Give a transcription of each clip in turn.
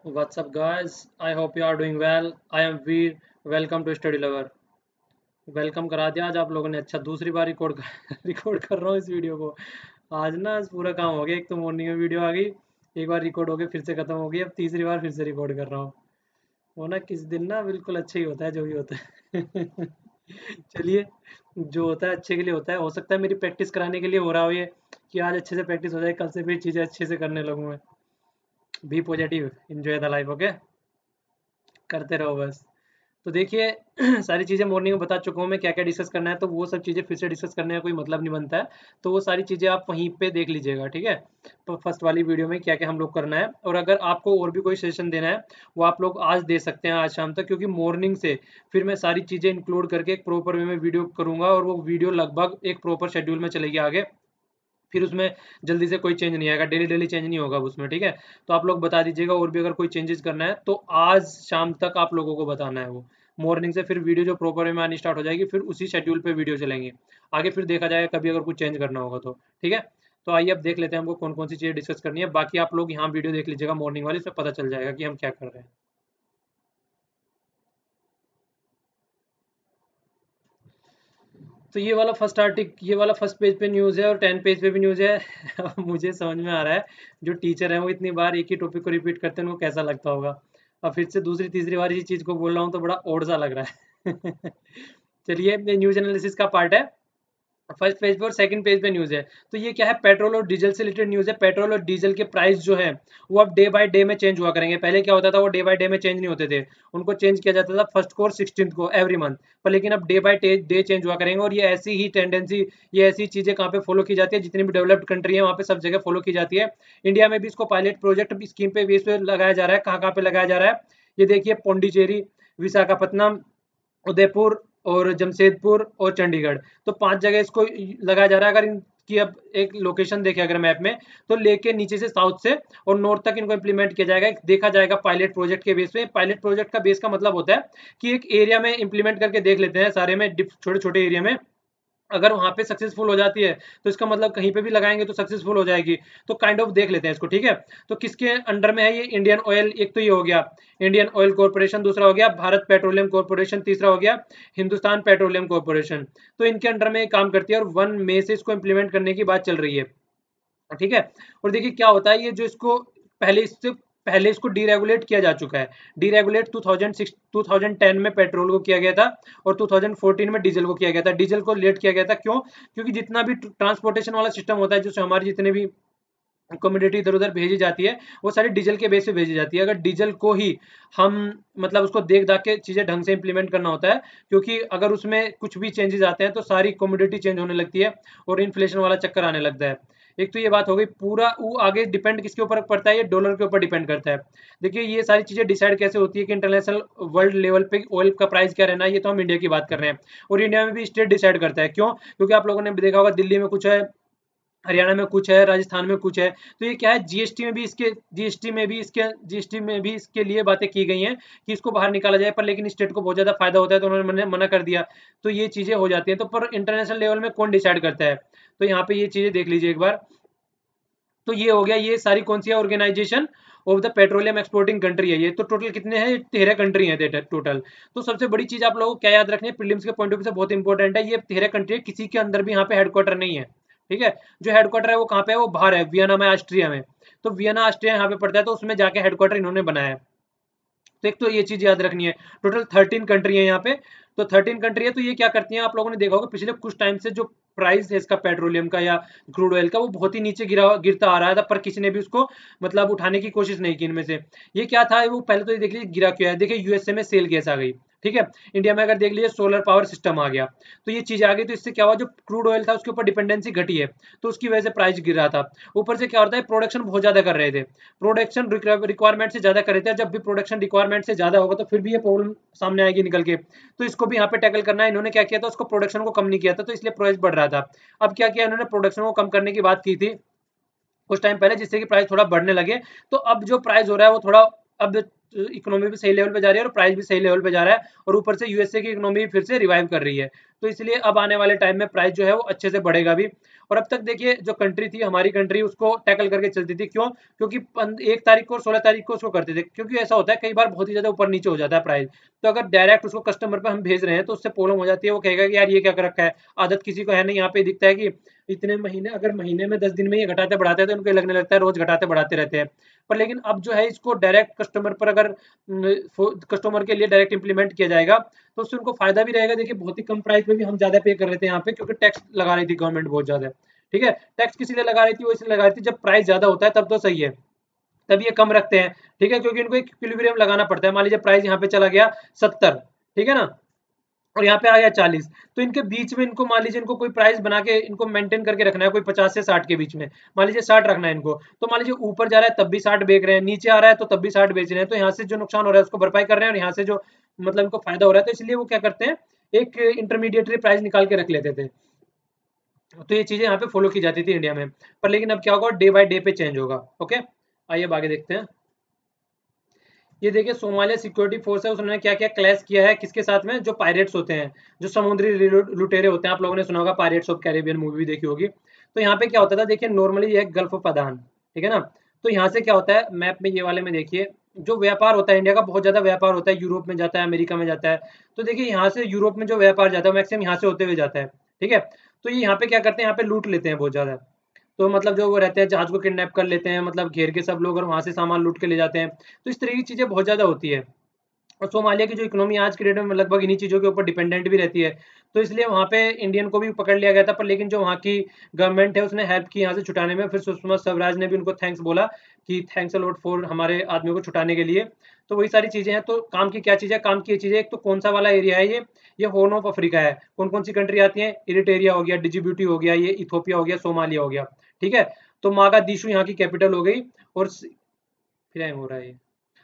What's up, guys? I hope you are doing well. I am Veer. Welcome to Study Lover. Welcome करा दिया आज आप लोगों ने। अच्छा, दूसरी बार रिकॉर्ड कर रहा हूँ इस वीडियो को। आज ना पूरा काम हो गया। एक तो मॉर्निंग में वीडियो आ गई, एक बार रिकॉर्ड हो गई, फिर से खत्म हो गई, अब तीसरी बार फिर से रिकॉर्ड कर रहा हूँ। वो ना किस दिन ना बिल्कुल अच्छा ही होता है जो भी होता है। चलिए, जो होता है अच्छे के लिए होता है। हो सकता है मेरी प्रैक्टिस कराने के लिए हो रहा हो ये, कि आज अच्छे से प्रैक्टिस हो जाए, कल से फिर चीज़ें अच्छे से करने लगूँ मैं। Be positive, enjoy the life. Okay, करते रहो बस। तो देखिए, सारी चीज़ें मॉर्निंग में बता चुका हूँ मैं, क्या क्या डिस्कस करना है, तो वो सब चीज़ें फिर से डिस्कस करने का कोई मतलब नहीं बनता है। तो वो सारी चीज़ें आप वहीं पे देख लीजिएगा, ठीक है। तो फर्स्ट वाली वीडियो में क्या क्या हम लोग करना है, और अगर आपको और भी कोई सजेशन देना है वो आप लोग आज दे सकते हैं, आज शाम तक, क्योंकि मॉर्निंग से फिर मैं सारी चीज़ें इंक्लूड करके एक प्रॉपर वे में वीडियो करूँगा, और वो वीडियो लगभग एक प्रॉपर शेड्यूल में चलेगी आगे। फिर उसमें जल्दी से कोई चेंज नहीं आएगा, डेली डेली चेंज नहीं होगा उसमें, ठीक है। तो आप लोग बता दीजिएगा, और भी अगर कोई चेंजेस करना है तो आज शाम तक आप लोगों को बताना है वो। मॉर्निंग से फिर वीडियो जो प्रॉपर वे में आनी स्टार्ट हो जाएगी, फिर उसी शेड्यूल पे वीडियो चलेंगे। आगे फिर देखा जाएगा कभी अगर कुछ चेंज करना होगा तो, ठीक है। तो आइए अब देख लेते हैं हमको कौन कौन सी चीज़ें डिस्कस करनी है। बाकी आप लोग यहाँ वीडियो देख लीजिएगा मॉर्निंग वाली, इसमें पता चल जाएगा कि हम क्या कर रहे हैं। तो ये वाला फर्स्ट पेज पे न्यूज़ है, और 10 पेज पे भी न्यूज़ है। अब मुझे समझ में आ रहा है, जो टीचर हैं वो इतनी बार एक ही टॉपिक को रिपीट करते हैं, उनको कैसा लगता होगा। अब फिर से दूसरी तीसरी बार इसी चीज़ को बोल रहा हूँ तो बड़ा ओड सा लग रहा है। चलिए, ये न्यूज़ एनालिसिस का पार्ट है। फर्स्ट पेज पे और सेकंड पेज पे न्यूज़ है। तो ये क्या है, पेट्रोल और डीजल से रिलेटेड न्यूज़ है। पेट्रोल और डीजल के प्राइस जो है वो अब डे बाय डे में चेंज हुआ करेंगे। पहले क्या होता था, वो डे बाय डे में चेंज नहीं होते थे, उनको चेंज किया जाता था फर्स्ट को और 16th को एवरी मंथ। पर लेकिन अब डे बाय डे चेंज हुआ करेंगे, और ये ऐसी ही टेंडेंसी, ये ऐसी चीज़ें कहाँ पे फॉलो की जाती है, जितनी भी डेवलप्ड कंट्री है वहाँ पे सब जगह फॉलो की जाती है। इंडिया में भी इसको पायलट प्रोजेक्ट स्कीम पे बेस पे लगाया जा रहा है। कहाँ कहाँ पे लगाया जा रहा है, ये देखिए, पौंडीचेरी, विशाखापत्तनम, उदयपुर और जमशेदपुर और चंडीगढ़। तो 5 जगह इसको लगाया जा रहा है। अगर इनकी अब एक लोकेशन देखें अगर मैप में, तो लेके नीचे से साउथ से और नॉर्थ तक इनको इम्प्लीमेंट किया जाएगा, देखा जाएगा पायलट प्रोजेक्ट के बेस पे। पायलट प्रोजेक्ट का बेस का मतलब होता है कि एक एरिया में इम्प्लीमेंट करके देख लेते हैं, सारे में छोटे छोटे एरिया में। अगर वहां पे सक्सेसफुल हो जाती है तो इसका मतलब कहीं पे भी लगाएंगे तो सक्सेसफुल हो जाएगी। तो काइंड ऑफ देख लेते हैं इसको, ठीक है। तो किसके अंडर में है ये, इंडियन ऑयल, एक तो ये हो गया इंडियन ऑयल कॉर्पोरेशन, दूसरा हो गया भारत पेट्रोलियम कॉर्पोरेशन, तीसरा हो गया हिंदुस्तान पेट्रोलियम कॉर्पोरेशन। तो इनके अंडर में काम करती है, और 1 मई से इसको इम्प्लीमेंट करने की बात चल रही है, ठीक है। और देखिए क्या होता है, ये जो इसको पहले इसको डीरेगुलेट किया जा चुका है। डीरेगुलेट 2010 में पेट्रोल को किया गया था, और 2014 में डीजल को किया गया था। डीजल को लेट किया गया था, क्यों? क्योंकि जितना भी ट्रांसपोर्टेशन वाला सिस्टम होता है, जो हमारी जितने भी कम्युनिटी इधर उधर भेजी जाती है, वो सारी डीजल के बेस पे भेजी जाती है। अगर डीजल को ही हम मतलब उसको देख दाख के चीज़ें ढंग से इंप्लीमेंट करना होता है, क्योंकि अगर उसमें कुछ भी चेंजेस आते हैं तो सारी कम्युनिटी चेंज होने लगती है, और इन्फ्लेशन वाला चक्कर आने लगता है। एक तो ये बात हो गई। पूरा वो आगे डिपेंड किसके ऊपर पड़ता है, ये डॉलर के ऊपर डिपेंड करता है। देखिए, ये सारी चीज़ें डिसाइड कैसे होती है कि इंटरनेशनल वर्ल्ड लेवल पे ऑयल का प्राइस क्या रहना है, ये तो हम इंडिया की बात कर रहे हैं। और इंडिया में भी स्टेट डिसाइड करता है, क्यों? क्योंकि आप लोगों ने भी देखा होगा, दिल्ली में कुछ है, हरियाणा में कुछ है, राजस्थान में कुछ है। तो ये क्या है, जीएसटी में भी इसके लिए बातें की गई हैं कि इसको बाहर निकाला जाए, पर लेकिन स्टेट को बहुत ज़्यादा फायदा होता है तो उन्होंने मना कर दिया। तो ये चीज़ें हो जाती हैं। तो पर इंटरनेशनल लेवल में कौन डिसाइड करता है, तो यहाँ पे ये चीज़ें देख लीजिए एक बार। तो ये हो गया, ये सारी कौन सी है, organisation of the petroleum exporting country है ये। तो टोटल कितने हैं, 13 कंट्री है टोटल। तो सबसे बड़ी चीज आप लोगों को क्या याद रखनी है, प्रीलिम्स के पॉइंट ऑफ व्यू से बहुत इंपॉर्टेंट है, ये 13 कंट्री है, किसी के अंदर भी यहाँ पे हेडक्वार्टर नहीं है, ठीक है। जो हेडक्वार्टर है वो कहाँ पे है, वो बाहर है, वियना में, ऑस्ट्रिया में। तो वियना ऑस्ट्रिया यहाँ पे पड़ता है, तो उसमें जाके हेडक्वार्टर इन्होंने बनाया है। तो एक तो ये चीज याद रखनी है। टोटल 13 कंट्री है यहाँ पे। तो 13 कंट्री है, तो ये क्या करती हैं, आप लोगों ने देखा होगा पिछले कुछ टाइम से जो प्राइस है इसका, पेट्रोलियम का या क्रूड ऑयल का, वो बहुत ही नीचे गिरता आ रहा था, पर किसी ने भी उसको मतलब उठाने की कोशिश नहीं की इनमें से। ये क्या था, वो पहले तो ये देख लीजिए गिरा क्यों है। देखिए, यूएसए में सेल गैस आ गई, ठीक है। इंडिया में अगर देख लीजिए, सोलर पावर सिस्टम आ गया, तो ये चीज आ गई। तो इससे क्या हुआ, जो क्रूड ऑयल था उसके ऊपर डिपेंडेंसी घटी है, तो उसकी वजह से प्राइस गिर रहा था। ऊपर से क्या होता है, प्रोडक्शन बहुत ज्यादा कर रहे थे, प्रोडक्शन रिक्वायरमेंट से ज़्यादा कर रहे थे। जब भी प्रोडक्शन रिक्वायरमेंट से ज़्यादा होगा तो फिर भी ये प्रॉब्लम सामने आएगी निकल के। तो इसको भी यहाँ पे टैकल करना है। इन्होंने क्या किया था, उसको प्रोडक्शन को कम नहीं किया था, तो इसलिए प्राइस बढ़ रहा था। अब क्या किया इन्होंने, प्रोडक्शन को कम करने की बात की थी कुछ टाइम पहले, जिससे कि प्राइस थोड़ा बढ़ने लगे। तो अब जो प्राइस हो रहा है वो थोड़ा अब इकोनॉमी भी सही लेवल पे जा रही है और प्राइस भी सही लेवल पे जा रहा है, और ऊपर से यूएसए की इकोनॉमी फिर से रिवाइव कर रही है। तो इसलिए अब आने वाले टाइम में प्राइस जो है वो अच्छे से बढ़ेगा भी। और अब तक देखिए जो कंट्री थी हमारी कंट्री उसको टैकल करके चलती थी, क्यों? क्योंकि 1 तारीख को और 16 तारीख को उसको करते थे, क्योंकि ऐसा होता है कई बार बहुत ही ज्यादा ऊपर नीचे हो जाता है प्राइस। तो अगर डायरेक्ट उसको कस्टमर पे हम भेज रहे हैं तो उससे प्रॉब्लम हो जाती है, वो कहेगा कि यार ये क्या कर रखा है, आदत किसी को है नहीं। यहाँ पे दिखता है कि इतने महीने, अगर महीने में 10 दिन में ये घटाते बढ़ाते हैं तो उनको लगने लगता है रोज घटाते बढ़ाते रहते हैं। पर लेकिन अब जो है इसको डायरेक्ट कस्टमर पर अगर कस्टमर के लिए डायरेक्ट इंप्लीमेंट किया जाएगा तो उससे उनको फायदा भी रहेगा। देखिए बहुत ही कम प्राइस पे भी हम ज्यादा पे कर रहे थे यहाँ पे, क्योंकि टैक्स लगा रही थी गवर्नमेंट बहुत ज्यादा। ठीक है, टैक्स किस लिए लगा रही थी? वो इसलिए लगा रही थी जब प्राइस ज्यादा होता है तब तो सही है, तब ये कम रखते हैं। ठीक है, क्योंकि इनको एक इक्विलिब्रियम लगाना पड़ता है। मान लीजिए प्राइस यहाँ पे चला गया 70, ठीक है ना, और यहाँ पे आ गया 40, तो इनके बीच में इनको मान लीजिए इनको कोई प्राइस बना के इनको मेंटेन करके रखना है, कोई 50 से 60 के बीच में। मान लीजिए 60 रखना है इनको, तो मान लीजिए ऊपर जा रहा है तब भी 60 बेच रहे हैं, नीचे आ रहा है तो तब भी 60 बेच रहे हैं, तो यहाँ से जो नुकसान हो रहा है उसको भरपाई कर रहे हैं और यहाँ से जो मतलब इनको फायदा हो रहा है, तो इसलिए वो क्या करते हैं, एक इंटरमीडिएटरी प्राइस निकाल के रख लेते थे। तो ये चीजें यहाँ पे फॉलो की जाती थी इंडिया में। पर लेकिन अब क्या होगा, डे बाय डे पे चेंज होगा। ओके, आइए अब आगे देखते हैं। ये देखिए सोमालिया सिक्योरिटी फोर्स है, उसने क्या क्या क्लैश किया है किसके साथ में, जो पायरेट्स होते हैं, जो समुद्री लुटेरे होते हैं। आप लोगों ने सुना होगा, पायरेट्स ऑफ कैरिबियन मूवी भी देखी होगी। तो यहाँ पे क्या होता था, देखिए नॉर्मली ये गल्फ ऑफ अदान, ठीक है ना। तो यहाँ से क्या होता है, मैप में ये वाले में देखिए, जो व्यापार होता है इंडिया का बहुत ज्यादा व्यापार होता है, यूरोप में जाता है, अमेरिका में जाता है। तो देखिए यहाँ से यूरोप में जो व्यापार जाता है मैक्सिमम यहाँ से होते हुए जाता है। ठीक है, तो ये यहाँ पे क्या करते हैं, यहाँ पे लूट लेते हैं बहुत ज्यादा। तो मतलब जो वो रहते हैं जहाज को किडनैप कर लेते हैं, मतलब घेर के सब लोग, और वहां से सामान लूट के ले जाते हैं। तो इस तरह की चीजें बहुत ज्यादा होती है। और सोमालिया की जो इकोनॉमी आज के डेट में लगभग इन्हीं चीज़ों के ऊपर डिपेंडेंट भी रहती है। तो इसलिए वहाँ पे इंडियन को भी पकड़ लिया गया था, पर लेकिन जो वहाँ की गवर्नमेंट है उसने हेल्प की यहाँ से छुटाने में। फिर सुषमा स्वराज ने भी उनको थैंक्स बोला कि थैंक्स अ लॉट फॉर हमारे आदमियों को छुटाने के लिए। तो वही सारी चीज़ें हैं। तो काम की क्या चीज़ है, काम की ये चीज़ें, एक तो कौन सा वाला एरिया है ये हॉर्न ऑफ अफ्रीका है। कौन कौन सी कंट्री आती है, इरिटेरिया हो गया, डिजिब्यूटी हो गया, ये इथोपिया हो गया, सोमालिया हो गया। ठीक है, तो मागादीशु यहाँ की कैपिटल हो गई। और फिर हैंग हो रहा है ये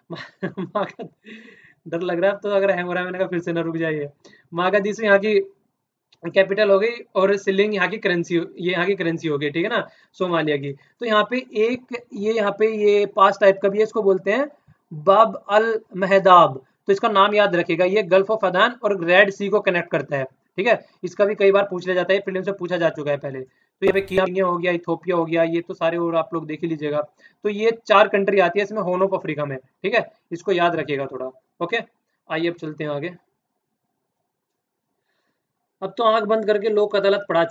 मागा डर लग रहा है अब तो, अगर हैंग हो रहा है मैंने कहा फिर से ना रुक जाइए। मागादीशु यहाँ की कैपिटल हो गई, और सिलिंग यहाँ की करेंसी, ये यहाँ की करेंसी हो गई, ठीक है ना, सोमालिया की। तो यहाँ पे एक ये यहाँ पे ये पास टाइप का भी है, इसको बोलते हैं बाब अल महदाब। तो इसका नाम याद रखिएगा, ये गल्फ ऑफ अदान और रेड सी को कनेक्ट करता है। ठीक है, इसका भी कई बार पूछ लिया जाता है, प्रीलिम्स से पूछा जा चुका है पहले। तो यहाँ पे केन्या हो गया, इथोपिया हो गया, ये तो सारे और आप लोग देख ही लीजिएगा। तो ये 4 कंट्री आती है इसमें हॉर्न ऑफ अफ्रीका में। ठीक है, इसको याद रखिएगा थोड़ा। ओके, आइए अब चलते हैं आगे। अब तो आंख बंद करके लोक अदालत पढ़ा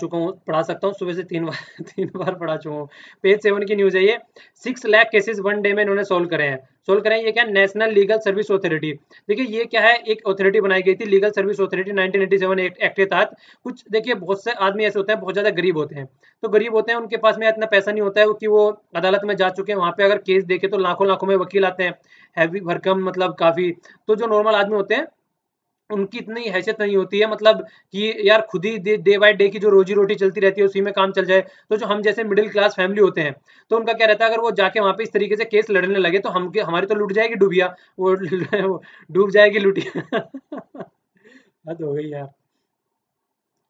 सकता हूँ सुबह से 3 बार 3 बार पढ़ा चुका हूँ। पेज 7 की न्यूज है ये। 6 लाख केसेस 1 डे में इन्होंने सोल्व करे हैं। ये क्या, नेशनल लीगल सर्विस अथॉरिटी। देखिए ये क्या है, एक अथॉरिटी बनाई गई थी, लीगल सर्विस अथॉरिटी 1987 एक्ट के तहत। कुछ देखिए बहुत से आदमी ऐसे होते हैं, बहुत ज्यादा गरीब होते हैं। तो गरीब होते हैं, उनके पास में इतना पैसा नहीं होता है कि वो अदालत में जा चुके हैं, वहां पे अगर केस देखे तो लाखों लाखों में वकील आते हैं, हैवी भरकम, मतलब काफी। तो जो नॉर्मल आदमी होते हैं उनकी इतनी हैसियत नहीं होती है, मतलब कि यार खुद ही डे बाय डे की जो रोजी रोटी चलती रहती है उसी में काम चल जाए। तो जो हम जैसे मिडिल क्लास फैमिली होते हैं, तो उनका क्या रहता है, अगर वो जाके वहां पे इस तरीके से केस लड़ने लगे तो हम हमारी तो लूट जाएगी डूबिया, वो डूब जाएगी लुटिया हद हो गई यार,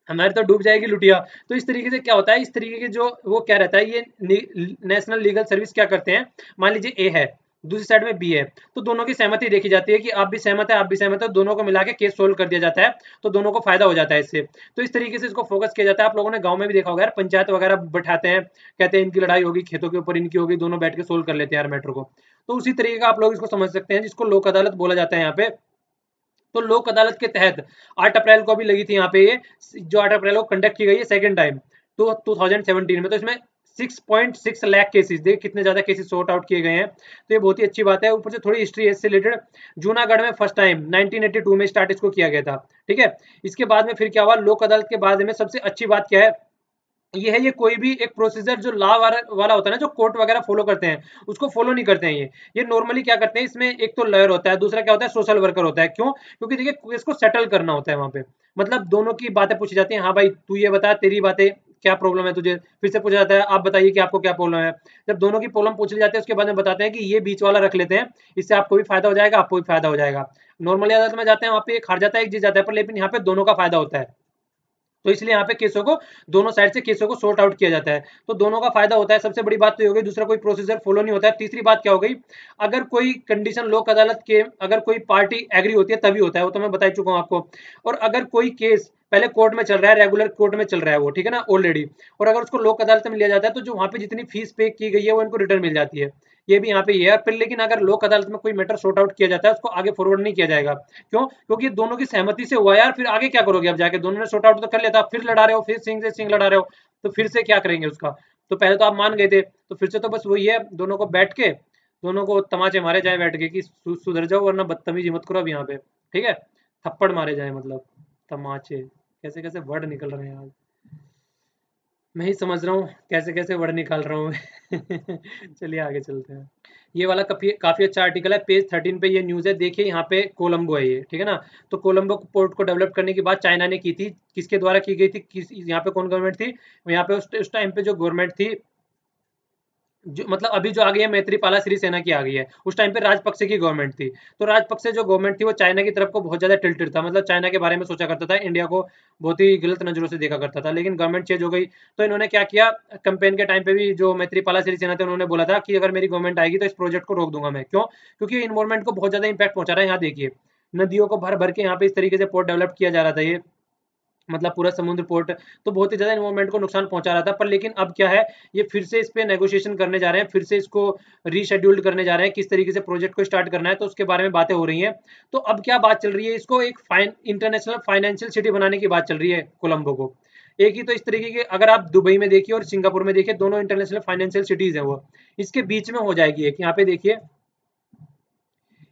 हमारी तो डूब जाएगी लुटिया। तो इस तरीके से क्या होता है, इस तरीके के जो वो क्या रहता है, ये नेशनल लीगल सर्विस क्या करते हैं, मान लीजिए ए है, दूसरी साइड में बी है, तो दोनों की सहमति देखी जाती है कि आप भी सहमत है, आप भी सहमत है, दोनों को मिला के केस सोल्व कर दिया जाता है। तो दोनों को फायदा हो जाता है इससे। तो इस तरीके से इसको फोकस किया जाता है। आप लोगों ने गांव में भी देखा होगा यार, पंचायत वगैरह बैठाते हैं, कहते हैं इनकी लड़ाई होगी, खेतों के ऊपर इनकी होगी, दोनों बैठ के सोल्व कर लेते हैं यार मैटर को। तो उसी तरीके का आप लोग इसको समझ सकते हैं, जिसको लोक अदालत बोला जाता है यहाँ पे। तो लोक अदालत के तहत 8 अप्रैल को भी लगी थी यहाँ पे ये, जो 8 अप्रैल को कंडक्ट की गई है सेकंड टाइम, तो 2017 में। तो इसमें 6.6 लाख केसेस, देखिए कितने ज्यादा केसेस सॉर्ट आउट किए गए हैं। तो ये बहुत ही अच्छी बात है। ऊपर से थोड़ी हिस्ट्री इससे रिलेटेड, जूनागढ़ में फर्स्ट टाइम 1982 में स्टार्ट इसको किया गया था। ठीक है, इसके बाद में फिर क्या हुआ, लोक अदालत के बाद में सबसे अच्छी बात क्या है, ये है, ये कोई भी एक प्रोसीजर जो लॉ वाला होता है ना, जो कोर्ट वगैरह फॉलो करते हैं, उसको फॉलो नहीं करते हैं ये नॉर्मली क्या करते हैं, इसमें एक तो लॉयर होता है, दूसरा क्या होता है, सोशल वर्कर होता है। क्यों? क्योंकि देखिए इसको सेटल करना होता है वहां पे, मतलब दोनों की बातें पूछी जाती हैं। हाँ भाई तू ये बता, तेरी बातें क्या प्रॉब्लम है तुझे, फिर से पूछा जाता है आप बताइए कि आपको क्या प्रॉब्लम है। जब दोनों की प्रॉब्लम पूछ ली जाती है उसके बाद में बताते हैं कि ये बीच वाला रख लेते हैं, इससे आपको भी फायदा हो जाएगा, आपको भी फायदा हो जाएगा। नॉर्मली अदालत में जाते हैं, वहां पे एक हार जाता है, एक जीत जाता है, पर लेकिन यहाँ पे दोनों का फायदा होता है। तो इसलिए यहाँ पे केसों को दोनों साइड से केसों को सॉर्ट आउट किया जाता है, तो दोनों का फायदा होता है। सबसे बड़ी बात तो ये हो गई, दूसरा कोई प्रोसीजर फॉलो नहीं होता है। तीसरी बात क्या हो गई, अगर कोई कंडीशन लोक अदालत के अगर कोई पार्टी एग्री होती है तभी होता है, वो तो मैं बता चुका हूँ आपको। और अगर कोई केस पहले कोर्ट में चल रहा है, रेगुलर कोर्ट में चल रहा है वो, ठीक है ना, ऑलरेडी, और अगर उसको लोक अदालत में लिया जाता है तो जो वहां पे जितनी फीस पे की गई है वो इनको रिटर्न मिल जाती है। ये भी यहाँ पे ये है। फिर लेकिन अगर लोक अदालत में कोई मैटर सॉर्ट आउट किया जाता है उसको आगे फॉरवर्ड नहीं किया जाएगा। क्यों? क्योंकि दोनों की सहमति से हुआ यार, फिर आगे क्या करोगे? अब जाके दोनों ने सॉर्ट आउट तो कर लिया था, फिर लड़ा रहे हो, फिर सिंह से सिंह लड़ा रहे हो, तो फिर से क्या करेंगे उसका? तो पहले तो आप मान गए थे, तो फिर से तो बस वही है, दोनों को बैठ के दोनों को तमाचे मारे जाए बैठ के कि सुधर जाओ वरना बदतमीजी मत करो अब यहाँ पे, ठीक है, थप्पड़ मारे जाए, मतलब तमाचे। कैसे कैसे वर्ड निकल रहे हैं आज, मैं ही समझ रहा हूँ कैसे कैसे वर्ड निकाल रहा हूँ मैं। चलिए आगे चलते हैं। ये वाला काफी काफी अच्छा आर्टिकल है, पेज 13 पे ये न्यूज़ है। देखिए यहाँ पे कोलंबो है ये, ठीक है ना। तो कोलंबो पोर्ट को डेवलप करने की बात चाइना ने की थी। किसके द्वारा की गई थी? किस यहाँ पे कौन गवर्नमेंट थी? यहाँ पे उस टाइम पे जो गवर्नमेंट थी, जो मतलब अभी जो आ गई है मैत्रीपाला सिरिसेना की आ गई है, उस टाइम पे राजपक्से की गवर्नमेंट थी। तो राजपक्से जो गवर्नमेंट थी वो चाइना की तरफ को बहुत ज्यादा टिल्टेड था, मतलब चाइना के बारे में सोचा करता था, इंडिया को बहुत ही गलत नजरों से देखा करता था। लेकिन गवर्नमेंट चेंज हो गई तो इन्होंने क्या किया, कैंपेन के टाइम पे भी जो मैत्रीपाला सिरिसेना थे उन्होंने बोला था कि अगर मेरी गवर्नमेंट आएगी तो इस प्रोजेक्ट को रोक दूंगा मैं। क्यों? क्योंकि इन्वायरमेंट को बहुत ज्यादा इंपैक्ट पहुंचा रहा है। यहाँ देखिए, नदियों को भर भर के यहाँ पे इस तरीके से पोर्ट डेवलप किया जा रहा था, ये मतलब पूरा समुद्र पोर्ट, तो बहुत ही ज़्यादा एनवायरनमेंट को नुकसान पहुंचा रहा था। पर लेकिन अब क्या है, ये फिर से इस पे नेगोशिएशन करने जा रहे हैं, फिर से इसको रीशेड्यूल्ड करने जा रहे हैं, किस तरीके से प्रोजेक्ट को स्टार्ट करना है, तो उसके बारे में बातें हो रही हैं। तो अब क्या बात चल रही है, इसको एक इंटरनेशनल फाइनेंशियल सिटी बनाने की बात चल रही है कोलंबो को। एक ही तो इस तरीके के, अगर आप दुबई में देखिए और सिंगापुर में देखिए, दोनों इंटरनेशनल फाइनेंशियल सिटीज है वो, इसके बीच में हो जाएगी एक। यहाँ पे देखिए,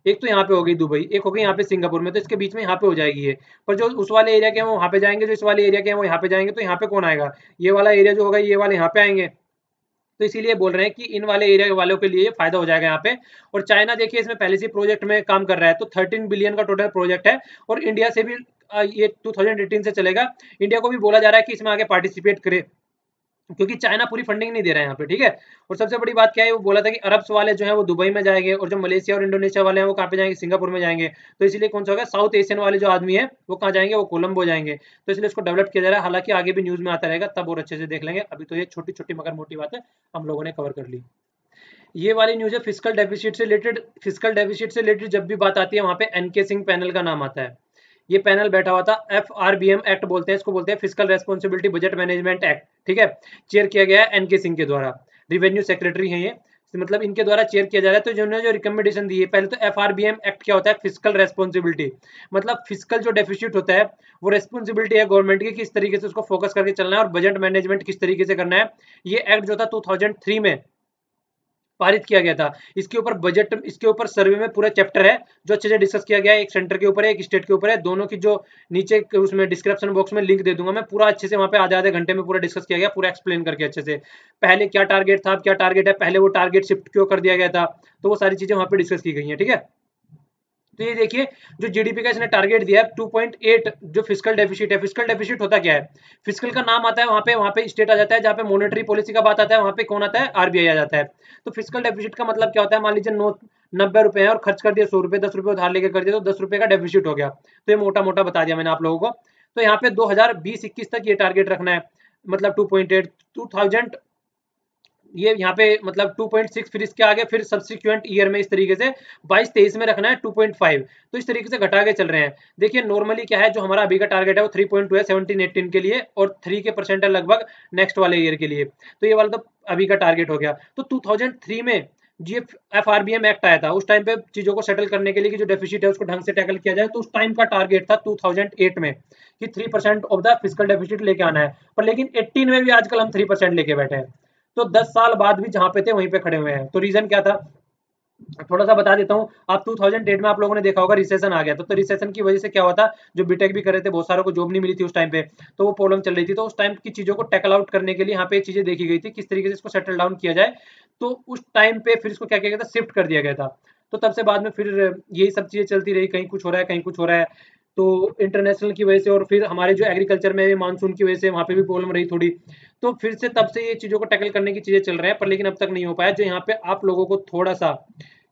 एक तो यहाँ पे हो गई दुबई, एक हो गई यहाँ पे सिंगापुर में, तो इसके बीच में यहाँ पे हो जाएगी ये। पर जो उस वाले एरिया के हैं वो वहाँ पे जाएंगे, जो इस वाले एरिया के हैं वो यहाँ पे जाएंगे, तो यहाँ पे कौन आएगा? ये वाला एरिया जो होगा ये वाले यहाँ पे आएंगे। तो इसीलिए बोल रहे हैं कि इन वाले एरिया वालों के लिए ये फायदा हो जाएगा यहाँ पे। और चाइना देखिए इसमें पहले से प्रोजेक्ट में काम कर रहा है, तो 13 बिलियन का टोटल प्रोजेक्ट है। और इंडिया से भी ये 2018 से चलेगा। इंडिया को भी बोला जा रहा है कि इसमें आगे पार्टिसिपेट करे, क्योंकि चाइना पूरी फंडिंग नहीं दे रहा है यहाँ पे, ठीक है। और सबसे बड़ी बात क्या है, वो बोला था कि अरब्स वाले जो है वो दुबई में जाएंगे, और जो मलेशिया और इंडोनेशिया वाले हैं वो कहाँ पे जाएंगे? सिंगापुर में जाएंगे। तो इसलिए कौन सा होगा, साउथ एशियन वाले जो आदमी है वो कहाँ जाएंगे? वो कोलंबो जाएंगे। तो इसलिए उसको डेवलप किया जा रहा है। हालांकि आगे भी न्यूज में आता रहेगा, तब और अच्छे से देख लेंगे। अभी तो ये छोटी छोटी मगर मोटी बात है, हम लोगों ने कवर कर ली। ये वाली न्यूज है फिजिकल डेफिसिट से रिलेटेड। फिजिकल डेफिसिट से रिलेटेड जब भी बात आती है वहां पे एनके सिंह पैनल का नाम आता है। ये पैनल बैठा हुआ था, FRBM एक्ट बोलते हैं इसको, बोलते हैं physical responsibility budget management act, ठीक है। चेयर किया गया है एनके सिंह के द्वारा, रिवेन्यू सेक्रेटरी है ये, मतलब इनके द्वारा चेयर किया जा रहा है। तो जिन्होंने जो रिकमेंडेशन दी है, पहले तो FRBM एक्ट क्या होता है? फिजिकल रेस्पॉन्सिबिलिटी, मतलब फिजिकल जो डेफिसिट होता है वो रेस्पॉन्सिबिलिटी है गवर्नमेंट की, किस तरीके से उसको फोकस करके चलना है, और बजट मैनेजमेंट किस तरीके से करना है। ये एक्ट जो था 2003 में पारित किया गया था। इसके ऊपर बजट, इसके ऊपर सर्वे में पूरा चैप्टर है जो अच्छे से डिस्कस किया गया है। एक सेंटर के ऊपर है, एक स्टेट के ऊपर है, दोनों की जो नीचे उसमें डिस्क्रिप्शन बॉक्स में लिंक दे दूंगा मैं, पूरा अच्छे से वहां पे आधे आधे घंटे में पूरा डिस्कस किया गया, पूरा एक्सप्लेन करके अच्छे से। पहले क्या टारगेट था, अब क्या टारगेट है, पहले वो टारगेट शिफ्ट क्यों कर दिया गया था, तो वो सारी चीजें वहां पे डिस्कस की गई है, ठीक है। तो ये देखिए, जो जीडीपी का इसने टारगेट दिया है 2.8, जो फिजिकल डेफिसिट है। फिजिकल डेफिसिट होता क्या है? फिजिकल का नाम आता है, वहां पे स्टेट आ जाता है, जहाँ पे मॉनेटरी पॉलिसी का बात आता है वहां पे कौन आता है? आरबीआई आ जाता है। तो फिजिकल डेफिसिट का मतलब क्या होता है? मान लीजिए 90 रुपए है और खर्च कर दिए 100 रुपए, 10 रुपए उधार लेके कर दिए, तो 10 रुपए का डेफिसिट हो गया। तो ये मोटा मोटा बता दिया मैंने आप लोगों को। तो यहाँ पे 2020-21 तक ये टारगेट रखना है, मतलब 2.8, 2000, ये यहाँ पे मतलब 2.6, फिर इसके आगे फिर सब्सिक्वेंट ईयर में इस तरीके से 22-23 में रखना है 2.5। तो इस तरीके से घटा के चल रहे हैं। देखिए नॉर्मली क्या है, जो हमारा अभी का टारगेट है वो 3.2 है 17-18 के लिए, और 3 के परसेंट है लगभग नेक्स्ट वाले ईयर के लिए। तो ये वाला तो अभी का टारगेट हो गया। तो 2003 में जी FRBM एक्ट आया था, उस टाइम पे चीजों को सेटल करने के लिए कि जो डेफिसिट है उसको ढंग से टैकल किया जाए, तो उस टाइम का टारगेट था 2008 में कि 3% ऑफ द फिजिकल डेफिसिट लेके आना है। पर लेकिन 18 में भी आजकल हम 3% लेके बैठे हैं। तो 10 साल बाद भी जहां पे थे वहीं पे खड़े हुए हैं। तो रीजन क्या था, थोड़ा सा बता देता हूँ। आप 2008 में आप लोगों ने देखा होगा रिसेशन आ गया था, तो रिसेशन की वजह से क्या हुआ था, जो बीटेक भी कर रहे थे बहुत सारों को जॉब नहीं मिली थी उस टाइम पे, तो वो प्रॉब्लम चल रही थी। तो उस टाइम की चीजों को टैकल आउट करने के लिए यहाँ पे चीजें देखी गई थी, किस तरीके से इसको सेटल डाउन किया जाए। तो उस टाइम पे फिर इसको क्या किया गया था, शिफ्ट कर दिया गया था। तो तब से बाद में फिर यही सब चीजें चलती रही, कहीं कुछ हो रहा है कहीं कुछ हो रहा है। तो इंटरनेशनल की वजह से, और फिर हमारे जो एग्रीकल्चर में मानसून की वजह से वहाँ पे भी प्रॉब्लम रही थोड़ी। तो फिर से तब से ये चीज़ों को टैकल करने की चीज़ें चल रहे हैं, पर लेकिन अब तक नहीं हो पाया। जो यहाँ पे आप लोगों को थोड़ा सा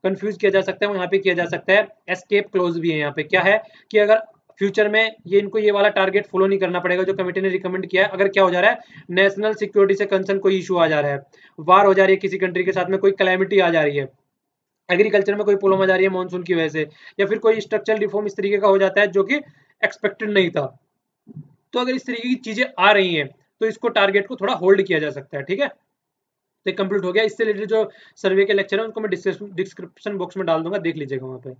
कंफ्यूज किया जा सकता है वो यहाँ पे किया जा सकता है, एस्केप क्लोज भी है यहाँ पे। क्या है कि अगर फ्यूचर में ये इनको ये वाला टारगेट फॉलो नहीं करना पड़ेगा जो कमेटी ने रिकमेंड किया है। अगर क्या हो जा रहा है, नेशनल सिक्योरिटी से कंसर्न कोई इशू आ जा रहा है, वार हो जा रही है किसी कंट्री के साथ में, कोई कैलेमिटी आ जा रही है, एग्रीकल्चर में कोई प्रॉब्लम आ जा रही है मानसून की वजह से, या फिर कोई स्ट्रक्चरल रिफॉर्म इस तरीके का हो जाता है जो कि एक्सपेक्टेड नहीं था, तो अगर इस तरीके की चीजें आ रही हैं तो इसको टारगेट को थोड़ा होल्ड किया जा सकता है। ठीक है, तो कंप्लीट हो गया। इससे रिलेटेड जो सर्वे के लेक्चर है उनको मैं डिस्क्रिप्शन बॉक्स में डाल दूंगा, देख लीजिएगा वहां पे।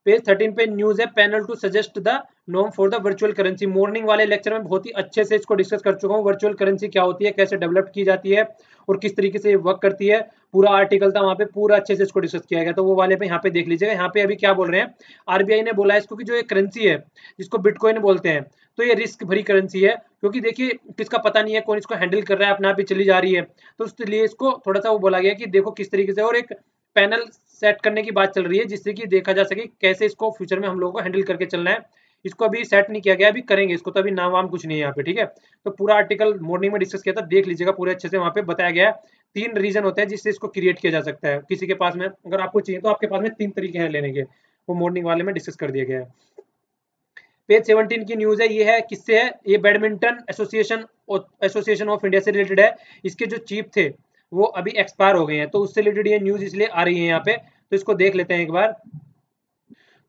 पेज 13 पे न्यूज है, panel to suggest the norm for the virtual currency. Morning वाले लेक्चर में बहुत ही अच्छे से इसको डिस्कस कर चुका हूँ, वर्चुअल करेंसी क्या होती है, कैसे डेवलप की जाती है और किस तरीके से वर्क करती है, पूरा आर्टिकल था वहाँ पे, पूरा अच्छे से इसको डिस्कस किया गया, तो वो वाले पे यहाँ पे देख लीजिएगा। यहाँ पे अभी क्या बोल रहे हैं, आरबीआई ने बोला है इसको कि जो ये करेंसी है जिसको बिटकॉइन बोलते हैं, तो ये रिस्क भरी करेंसी है, क्योंकि देखिए किसका पता नहीं है कौन इसको हैंडल कर रहा है, अपने आप ही चली जा रही है, तो इसलिए इसको थोड़ा सा वो बोला गया कि देखो किस तरीके से, और एक पैनल सेट करने की बात चल रही है जिससे कि देखा जा सके कैसे इसको फ्यूचर में हम लोगों को हैंडल करके चलना है। इसको अभी सेट नहीं किया गया, अभी करेंगे इसको, तो अभी नाम वाम कुछ नहीं है यहाँ पे। ठीक है, तो पूरा आर्टिकल मॉर्निंग में डिस्कस किया था, देख लीजिएगा पूरे अच्छे से, वहाँ पे बताया गया है 3 रीजन होते हैं जिससे इसको क्रिएट किया जा सकता है। किसी के पास में अगर आपको चाहिए तो आपके पास में 3 तरीके हैं लेने के, वो मॉर्निंग वाले में डिस्कस कर दिया गया है। पेज 17 की न्यूज है, ये है किससे है, ये बैडमिंटन एसोसिएशन ऑफ इंडिया से रिलेटेड है। इसके जो चीफ थे वो अभी एक्सपायर हो गए हैं, तो उससे रिलेटेड ये न्यूज इसलिए आ रही है यहाँ पे, तो इसको देख लेते हैं एक बार।